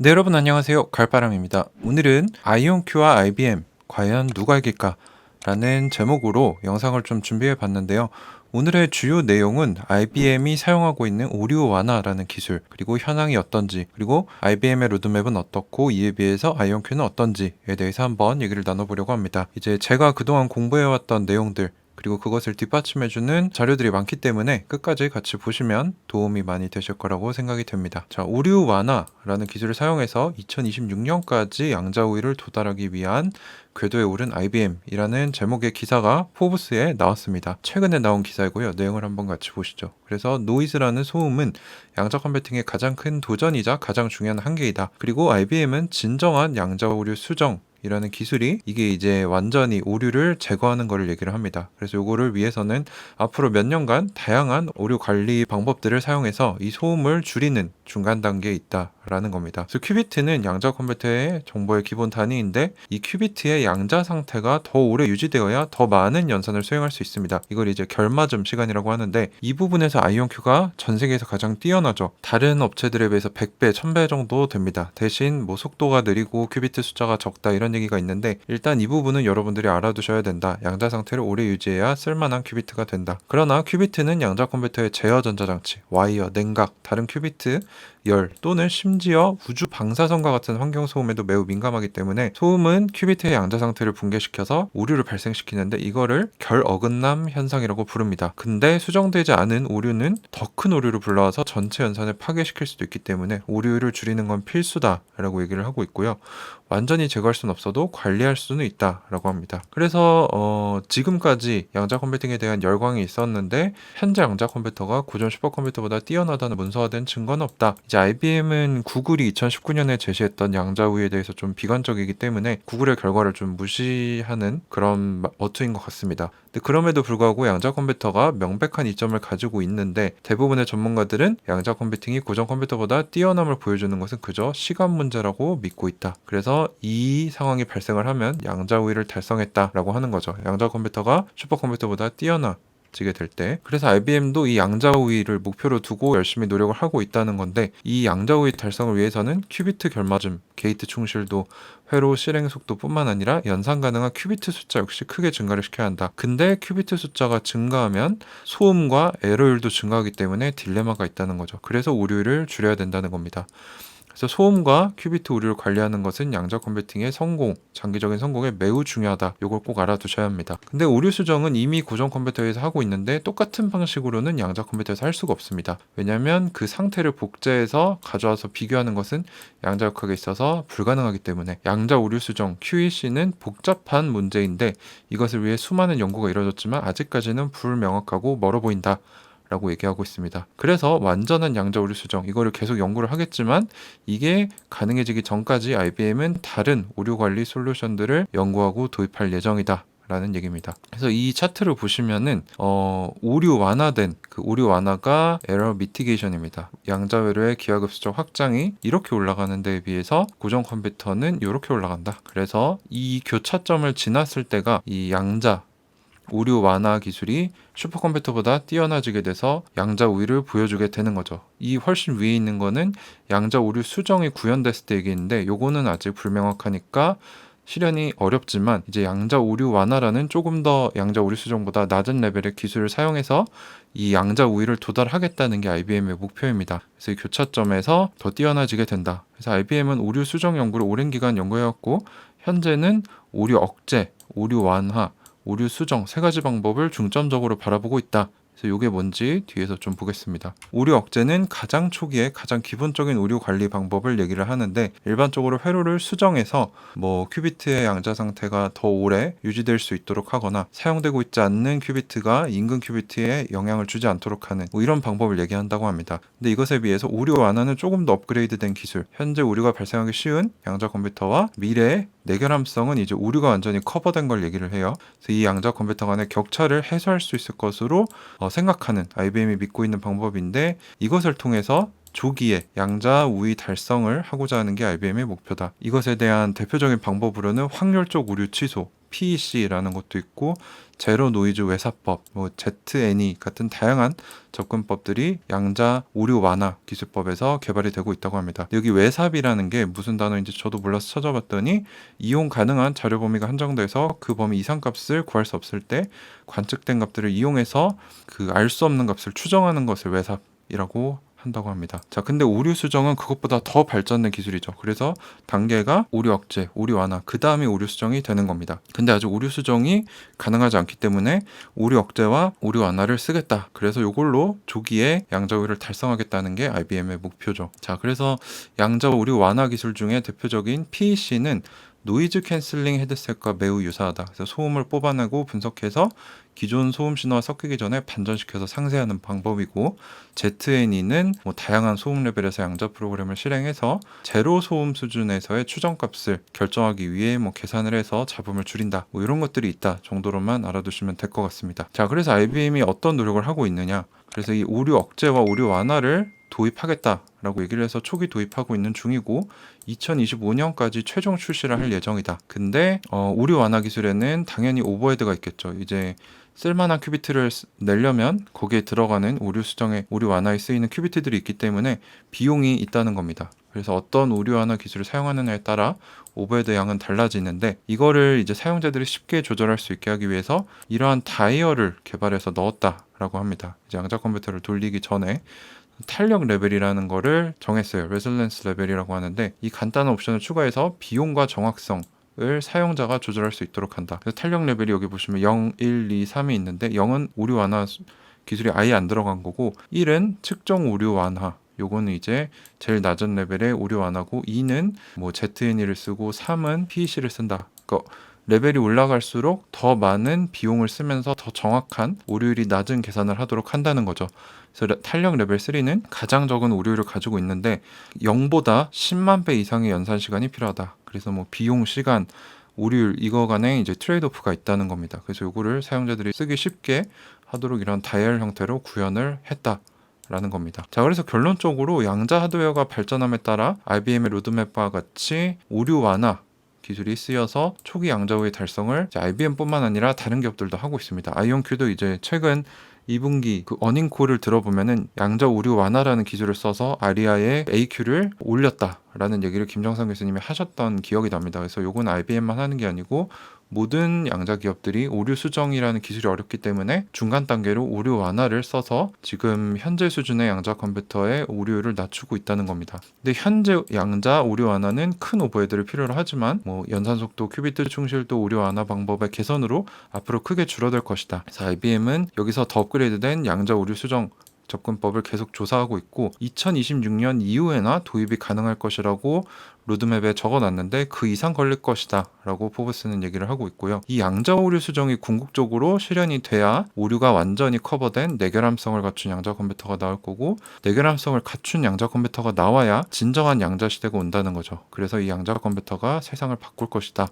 네, 여러분 안녕하세요. 갈바람입니다. 오늘은 아이온큐와 IBM 과연 누가 이길까? 라는 제목으로 영상을 좀 준비해 봤는데요. 오늘의 주요 내용은 IBM이 사용하고 있는 오류 완화라는 기술, 그리고 현황이 어떤지, 그리고 IBM의 로드맵은 어떻고 이에 비해서 아이온큐는 어떤지에 대해서 한번 얘기를 나눠보려고 합니다. 이제 제가 그동안 공부해왔던 내용들, 그리고 그것을 뒷받침해주는 자료들이 많기 때문에 끝까지 같이 보시면 도움이 많이 되실 거라고 생각이 됩니다. 자, 오류 완화라는 기술을 사용해서 2026년까지 양자 우위를 도달하기 위한 궤도에 오른 IBM이라는 제목의 기사가 포브스에 나왔습니다. 최근에 나온 기사이고요. 내용을 한번 같이 보시죠. 그래서 노이즈라는 소음은 양자 컴퓨팅의 가장 큰 도전이자 가장 중요한 한계이다. 그리고 IBM은 진정한 양자 오류 수정 이라는 기술이 이게 이제 완전히 오류를 제거하는 것을 얘기를 합니다. 그래서 요거를 위해서는 앞으로 몇 년간 다양한 오류 관리 방법들을 사용해서 이 소음을 줄이는 중간 단계에 있다라는 겁니다. 그래서 큐비트는 양자 컴퓨터의 정보의 기본 단위인데 이 큐비트의 양자 상태가 더 오래 유지되어야 더 많은 연산을 수행할 수 있습니다. 이걸 이제 결맞음 시간이라고 하는데 이 부분에서 아이온큐가 전 세계에서 가장 뛰어나죠. 다른 업체들에 비해서 100배, 1000배 정도 됩니다. 대신 뭐 속도가 느리고 큐비트 숫자가 적다 이런 얘기가 있는데 일단 이 부분은 여러분들이 알아두셔야 된다. 양자 상태를 오래 유지해야 쓸만한 큐비트가 된다. 그러나 큐비트는 양자 컴퓨터의 제어 전자장치, 와이어, 냉각, 다른 큐비트, 열 또는 심지어 우주 방사선과 같은 환경 소음에도 매우 민감하기 때문에 소음은 큐비트의 양자 상태를 붕괴시켜서 오류를 발생시키는데 이거를 결어긋남 현상이라고 부릅니다. 근데 수정되지 않은 오류는 더 큰 오류를 불러와서 전체 연산을 파괴시킬 수도 있기 때문에 오류를 줄이는 건 필수다라고 얘기를 하고 있고요. 완전히 제거할 수는 없어도 관리할 수는 있다라고 합니다. 그래서 지금까지 양자 컴퓨팅에 대한 열광이 있었는데 현재 양자 컴퓨터가 고전 슈퍼컴퓨터보다 뛰어나다는 문서화된 증거는 없다. 이제 IBM은 구글이 2019년에 제시했던 양자 우위에 대해서 좀 비관적이기 때문에 구글의 결과를 좀 무시하는 그런 어투인 것 같습니다. 근데 그럼에도 불구하고 양자 컴퓨터가 명백한 이점을 가지고 있는데 대부분의 전문가들은 양자 컴퓨팅이 고전 컴퓨터보다 뛰어남을 보여주는 것은 그저 시간 문제라고 믿고 있다. 그래서 이 상황이 발생을 하면 양자 우위를 달성했다라고 하는 거죠. 양자 컴퓨터가 슈퍼컴퓨터보다 뛰어나지게 될 때. 그래서 IBM도 이 양자 우위를 목표로 두고 열심히 노력을 하고 있다는 건데 이 양자 우위 달성을 위해서는 큐비트 결맞음, 게이트 충실도, 회로 실행 속도뿐만 아니라 연산 가능한 큐비트 숫자 역시 크게 증가를 시켜야 한다. 근데 큐비트 숫자가 증가하면 소음과 에러율도 증가하기 때문에 딜레마가 있다는 거죠. 그래서 오류를 줄여야 된다는 겁니다. 그래서 소음과 큐비트 오류를 관리하는 것은 양자 컴퓨팅의 성공, 장기적인 성공에 매우 중요하다. 이걸 꼭 알아두셔야 합니다. 근데 오류 수정은 이미 고전 컴퓨터에서 하고 있는데 똑같은 방식으로는 양자 컴퓨터에서 할 수가 없습니다. 왜냐하면 그 상태를 복제해서 가져와서 비교하는 것은 양자역학에 있어서 불가능하기 때문에 양자 오류 수정, QEC는 복잡한 문제인데 이것을 위해 수많은 연구가 이루어졌지만 아직까지는 불명확하고 멀어 보인다. 라고 얘기하고 있습니다. 그래서 완전한 양자 오류 수정 이거를 계속 연구를 하겠지만 이게 가능해지기 전까지 IBM은 다른 오류 관리 솔루션들을 연구하고 도입할 예정이다. 라는 얘기입니다. 그래서 이 차트를 보시면은 오류 완화된 그 오류 완화가 에러 미티게이션입니다. 양자 외로의 기하급수적 확장이 이렇게 올라가는 데에 비해서 고전 컴퓨터는 이렇게 올라간다. 그래서 이 교차점을 지났을 때가 이 양자 오류 완화 기술이 슈퍼컴퓨터보다 뛰어나지게 돼서 양자 우위를 보여주게 되는 거죠. 이 훨씬 위에 있는 거는 양자 오류 수정이 구현됐을 때 얘기인데 요거는 아직 불명확하니까 실현이 어렵지만 이제 양자 오류 완화라는 조금 더 양자 오류 수정보다 낮은 레벨의 기술을 사용해서 이 양자 우위를 도달하겠다는 게 IBM의 목표입니다. 그래서 이 교차점에서 더 뛰어나지게 된다. 그래서 IBM은 오류 수정 연구를 오랜 기간 연구해왔고 현재는 오류 억제, 오류 완화, 오류 수정 세 가지 방법을 중점적으로 바라보고 있다. 그래서 이게 뭔지 뒤에서 좀 보겠습니다. 오류 억제는 가장 초기에 가장 기본적인 오류 관리 방법을 얘기를 하는데 일반적으로 회로를 수정해서 뭐 큐비트의 양자 상태가 더 오래 유지될 수 있도록 하거나 사용되고 있지 않는 큐비트가 인근 큐비트에 영향을 주지 않도록 하는 뭐 이런 방법을 얘기한다고 합니다. 근데 이것에 비해서 오류 완화는 조금 더 업그레이드된 기술, 현재 오류가 발생하기 쉬운 양자 컴퓨터와 미래의 내결함성은 이제 오류가 완전히 커버된 걸 얘기를 해요. 그래서 이 양자 컴퓨터 간의 격차를 해소할 수 있을 것으로 생각하는 IBM이 믿고 있는 방법인데 이것을 통해서 조기에 양자 우위 달성을 하고자 하는 게 IBM의 목표다. 이것에 대한 대표적인 방법으로는 확률적 오류 취소 PEC라는 것도 있고 제로 노이즈 외사법, ZNE 같은 다양한 접근법들이 양자 오류 완화 기술법에서 개발이 되고 있다고 합니다. 여기 외삽이라는 게 무슨 단어인지 저도 몰라서 찾아봤더니 이용 가능한 자료 범위가 한정돼서 그 범위 이상 값을 구할 수 없을 때 관측된 값들을 이용해서 그 알 수 없는 값을 추정하는 것을 외삽이라고 한다고 합니다. 자, 근데 오류 수정은 그것보다 더 발전된 기술이죠. 그래서 단계가 오류 억제, 오류 완화, 그 다음에 오류 수정이 되는 겁니다. 근데 아직 오류 수정이 가능하지 않기 때문에 오류 억제와 오류 완화를 쓰겠다. 그래서 이걸로 조기에 양자 오류를 달성하겠다는 게 IBM의 목표죠. 자, 그래서 양자 오류 완화 기술 중에 대표적인 PEC는 노이즈 캔슬링 헤드셋과 매우 유사하다. 그래서 소음을 뽑아내고 분석해서 기존 소음 신호와 섞이기 전에 반전시켜서 상쇄하는 방법이고, ZNE는 다양한 소음 레벨에서 양자 프로그램을 실행해서 제로 소음 수준에서의 추정값을 결정하기 위해 계산을 해서 잡음을 줄인다. 이런 것들이 있다 정도로만 알아두시면 될 것 같습니다. 자, 그래서 IBM이 어떤 노력을 하고 있느냐? 그래서 이 오류 억제와 오류 완화를 도입하겠다라고 얘기를 해서 초기 도입하고 있는 중이고 2025년까지 최종 출시를 할 예정이다. 근데 오류 완화 기술에는 당연히 오버헤드가 있겠죠. 이제 쓸만한 큐비트를 내려면 거기에 들어가는 오류 수정에 오류 완화에 쓰이는 큐비트들이 있기 때문에 비용이 있다는 겁니다. 그래서 어떤 오류 완화 기술을 사용하느냐에 따라 오버헤드 양은 달라지는데, 이거를 이제 사용자들이 쉽게 조절할 수 있게 하기 위해서 이러한 다이얼을 개발해서 넣었다라고 합니다. 이제 양자 컴퓨터를 돌리기 전에 탄력 레벨이라는 거를 정했어요. 레솔런스 레벨이라고 하는데, 이 간단한 옵션을 추가해서 비용과 정확성을 사용자가 조절할 수 있도록 한다. 그래서 탄력 레벨이 여기 보시면 0, 1, 2, 3이 있는데 0은 오류 완화 기술이 아예 안 들어간 거고, 1은 측정 오류 완화, 요거는 이제 제일 낮은 레벨의 오류 완화고, 2는 ZNE를 쓰고 3은 PEC를 쓴다. 그러니까 레벨이 올라갈수록 더 많은 비용을 쓰면서 더 정확한 오류율이 낮은 계산을 하도록 한다는 거죠. 그래서 탄력 레벨 3는 가장 적은 오류율을 가지고 있는데 0보다 10만 배 이상의 연산 시간이 필요하다. 그래서 비용, 시간, 오류율 이거 간에 이제 트레이드오프가 있다는 겁니다. 그래서 요거를 사용자들이 쓰기 쉽게 하도록 이런 다이얼 형태로 구현을 했다라는 겁니다. 자, 그래서 결론적으로 양자 하드웨어가 발전함에 따라 IBM의 로드맵과 같이 오류 완화 기술이 쓰여서 초기 양자 오류 달성을 IBM뿐만 아니라 다른 기업들도 하고 있습니다. 아이온큐도 이제 최근 2분기 그 어닝콜을 들어보면은 양자 오류 완화라는 기술을 써서 아리아의 AQ를 올렸다라는 얘기를 김정상 교수님이 하셨던 기억이 납니다. 그래서 요건 IBM만 하는 게 아니고 모든 양자 기업들이 오류 수정이라는 기술이 어렵기 때문에 중간 단계로 오류 완화를 써서 지금 현재 수준의 양자 컴퓨터의 오류율을 낮추고 있다는 겁니다. 근데 현재 양자 오류 완화는 큰 오버헤드를 필요로 하지만 연산 속도, 큐비트 충실도, 오류 완화 방법의 개선으로 앞으로 크게 줄어들 것이다. 그래서 IBM은 여기서 더 업그레이드된 양자 오류 수정 접근법을 계속 조사하고 있고 2026년 이후에나 도입이 가능할 것이라고 로드맵에 적어놨는데 그 이상 걸릴 것이다 라고 포브스는 얘기를 하고 있고요. 이 양자 오류 수정이 궁극적으로 실현이 돼야 오류가 완전히 커버된 내결함성을 갖춘 양자 컴퓨터가 나올 거고, 내결함성을 갖춘 양자 컴퓨터가 나와야 진정한 양자 시대가 온다는 거죠. 그래서 이 양자 컴퓨터가 세상을 바꿀 것이다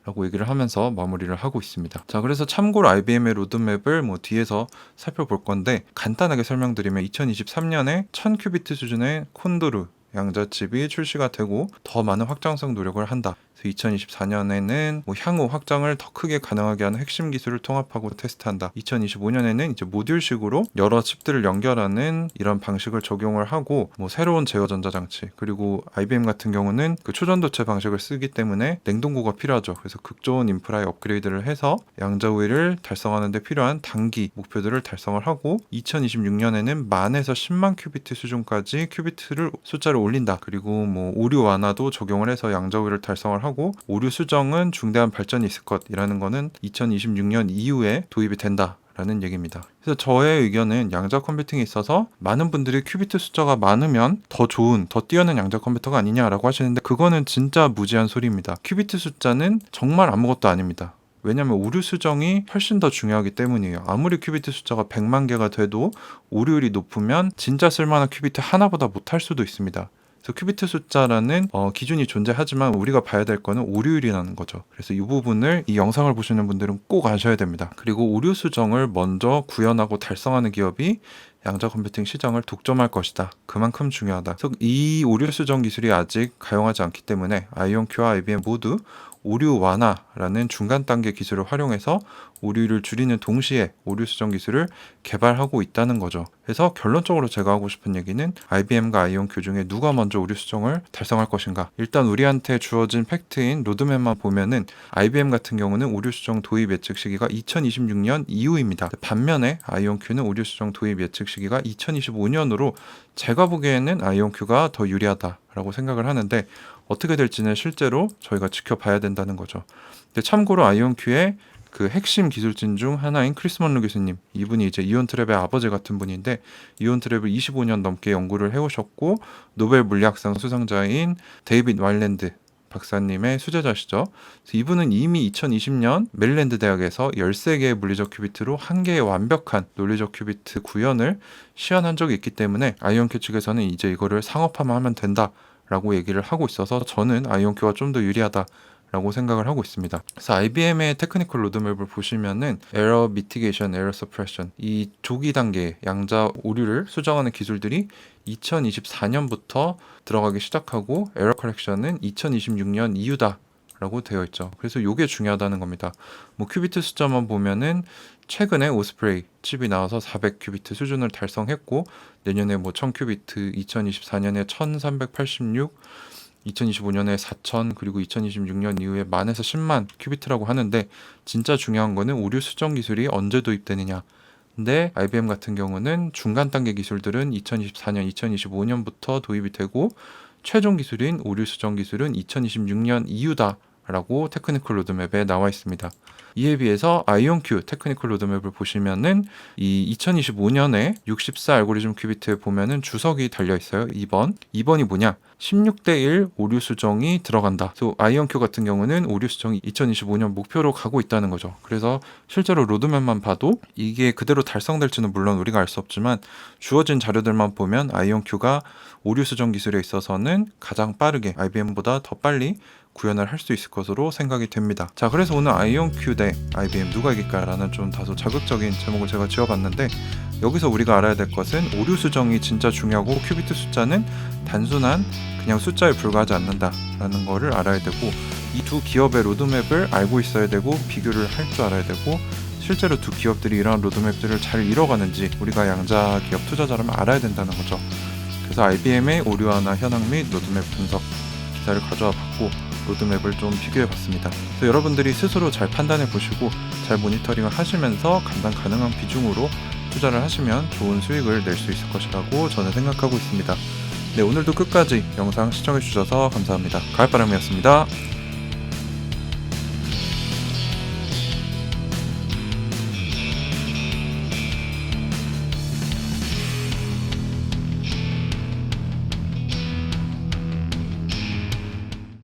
라고 얘기를 하면서 마무리를 하고 있습니다. 자, 그래서 참고로 IBM의 로드맵을 뒤에서 살펴볼 건데 간단하게 설명드리면 2023년에 1000큐비트 수준의 콘도르 양자칩이 출시가 되고 더 많은 확장성 노력을 한다. 2024년에는 향후 확장을 더 크게 가능하게 하는 핵심 기술을 통합하고 테스트한다. 2025년에는 이제 모듈식으로 여러 칩들을 연결하는 이런 방식을 적용을 하고 새로운 제어 전자장치, 그리고 IBM 같은 경우는 그 초전도체 방식을 쓰기 때문에 냉동고가 필요하죠. 그래서 극좋은 인프라에 업그레이드를 해서 양자 우위를 달성하는 데 필요한 단기 목표들을 달성을 하고 2026년에는 만에서 10만 큐비트 수준까지 큐비트를 숫자를 올린다. 그리고 오류 완화도 적용을 해서 양자 우위를 달성을 하고 오류 수정은 중대한 발전이 있을 것이라는 거는 2026년 이후에 도입이 된다라는 얘기입니다. 그래서 저의 의견은 양자 컴퓨팅에 있어서 많은 분들이 큐비트 숫자가 많으면 더 좋은, 더 뛰어난 양자 컴퓨터가 아니냐라고 하시는데 그거는 진짜 무지한 소리입니다. 큐비트 숫자는 정말 아무것도 아닙니다. 왜냐하면 오류 수정이 훨씬 더 중요하기 때문이에요. 아무리 큐비트 숫자가 100만 개가 돼도 오류율이 높으면 진짜 쓸만한 큐비트 하나보다 못할 수도 있습니다. 그래서 큐비트 숫자라는 기준이 존재하지만 우리가 봐야 될 거는 오류율이라는 거죠. 그래서 이 부분을 이 영상을 보시는 분들은 꼭 아셔야 됩니다. 그리고 오류 수정을 먼저 구현하고 달성하는 기업이 양자 컴퓨팅 시장을 독점할 것이다. 그만큼 중요하다. 그래서 이 오류 수정 기술이 아직 가용하지 않기 때문에 아이온큐와 IBM 모두 오류 완화라는 중간 단계 기술을 활용해서 오류를 줄이는 동시에 오류 수정 기술을 개발하고 있다는 거죠. 그래서 결론적으로 제가 하고 싶은 얘기는 IBM과 아이온큐 중에 누가 먼저 오류 수정을 달성할 것인가. 일단 우리한테 주어진 팩트인 로드맵만 보면은 IBM 같은 경우는 오류 수정 도입 예측 시기가 2026년 이후입니다. 반면에 아이온큐는 오류 수정 도입 예측 시기가 2025년으로 제가 보기에는 아이온큐가 더 유리하다라고 생각을 하는데 어떻게 될지는 실제로 저희가 지켜봐야 된다는 거죠. 근데 참고로 아이온큐의 그 핵심 기술진 중 하나인 크리스 먼로 교수님, 이분이 이제 이온 트랩의 아버지 같은 분인데 이온 트랩을 25년 넘게 연구를 해오셨고 노벨 물리학상 수상자인 데이빗 와일랜드 박사님의 수제자시죠. 이분은 이미 2020년 메릴랜드 대학에서 13개의 물리적 큐비트로 한 개의 완벽한 논리적 큐비트 구현을 시연한 적이 있기 때문에 아이온큐 측에서는 이제 이거를 상업화만 하면 된다라고 얘기를 하고 있어서 저는 아이온큐가 좀 더 유리하다 라고 생각을 하고 있습니다. 그래서 IBM의 테크니컬 로드맵을 보시면은 에러 미티게이션, 에러 서프레션 이 조기 단계 양자 오류를 수정하는 기술들이 2024년부터 들어가기 시작하고 에러 커렉션은 2026년 이후다 라고 되어 있죠. 그래서 이게 중요하다는 겁니다. 뭐 큐비트 숫자만 보면은 최근에 오스프레이 칩이 나와서 400큐비트 수준을 달성했고 내년에 뭐 1000큐비트, 2024년에 1386 2025년에 4,000 그리고 2026년 이후에 만에서 10만 큐비트라고 하는데 진짜 중요한 거는 오류 수정 기술이 언제 도입되느냐. 근데 IBM 같은 경우는 중간 단계 기술들은 2024년, 2025년부터 도입이 되고 최종 기술인 오류 수정 기술은 2026년 이후다라고 테크니컬 로드맵에 나와 있습니다. 이에 비해서 아이온큐 테크니컬 로드맵을 보시면은 이 2025년에 64 알고리즘 큐비트에 보면은 주석이 달려 있어요. 2번이 뭐냐? 16대 1 오류 수정이 들어간다. 그래서 아이온큐 같은 경우는 오류 수정이 2025년 목표로 가고 있다는 거죠. 그래서 실제로 로드맵만 봐도 이게 그대로 달성될지는 물론 우리가 알 수 없지만 주어진 자료들만 보면 아이온큐가 오류 수정 기술에 있어서는 가장 빠르게 IBM보다 더 빨리 구현을 할 수 있을 것으로 생각이 됩니다. 자, 그래서 오늘 아이온큐 대 IBM 누가 이길까라는 좀 다소 자극적인 제목을 제가 지어봤는데 여기서 우리가 알아야 될 것은 오류 수정이 진짜 중요하고 큐비트 숫자는 단순한 그냥 숫자에 불과하지 않는다라는 거를 알아야 되고 이 두 기업의 로드맵을 알고 있어야 되고 비교를 할 줄 알아야 되고 실제로 두 기업들이 이러한 로드맵들을 잘 이뤄가는지 우리가 양자 기업 투자자라면 알아야 된다는 거죠. 그래서 IBM의 오류 완화 현황 및 로드맵 분석 기사를 가져와 봤고 로드맵을 좀 비교해 봤습니다. 그래서 여러분들이 스스로 잘 판단해 보시고 잘 모니터링을 하시면서 감당 가능한 비중으로 투자를 하시면 좋은 수익을 낼 수 있을 것이라고 저는 생각하고 있습니다. 네, 오늘도 끝까지 영상 시청해 주셔서 감사합니다. 가을바람이었습니다.